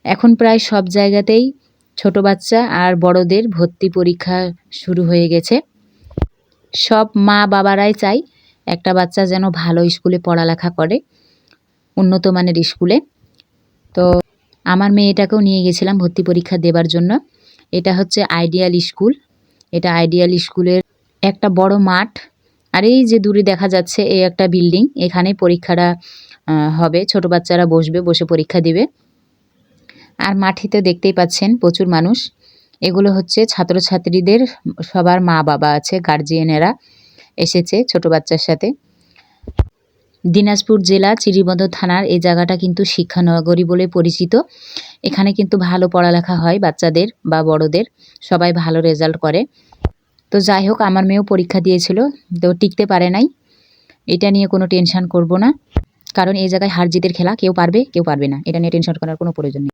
এখন প্রায় সব জায়গাতেই ছোট বাচ্চা আর বড়দের ভর্তি পরীক্ষা শুরু হয়ে গেছে। সব মা বাবারাই চায় একটা বাচ্চা যেন ভালো স্কুলে পড়ালেখা করে, উন্নত মানের স্কুলে। তো আমার মেয়েটাকেও নিয়ে গেছিলাম ভর্তি পরীক্ষা দেবার জন্য। এটা হচ্ছে আইডিয়াল স্কুল। এটা আইডিয়াল স্কুলের একটা বড় মাঠ, আর এই যে দূরে দেখা যাচ্ছে এই একটা বিল্ডিং, এখানে পরীক্ষাটা হবে। ছোট বাচ্চারা বসে পরীক্ষা দিবে। আর মাঠেতে দেখতেই পাচ্ছেন প্রচুর মানুষ। এগুলো হচ্ছে ছাত্রছাত্রীদের সবার মা বাবা আছে, গার্জিয়ানেরা এসেছে ছোট বাচ্চার সাথে। দিনাজপুর জেলা চিরিবন্দর থানার এই জায়গাটা কিন্তু শিক্ষানগরী বলে পরিচিত। এখানে কিন্তু ভালো পড়ালেখা হয় বাচ্চাদের বা বড়দের, সবাই ভালো রেজাল্ট করে। তো যাই হোক, আমার মেয়েও পরীক্ষা দিয়েছিল, তো টিকতে পারে নাই। এটা নিয়ে কোনো টেনশন করব না, কারণ এই জায়গায় হার জিতের খেলা, কেউ পারবে কেউ পারবে না, এটা নিয়ে টেনশন করার কোনো প্রয়োজন নেই।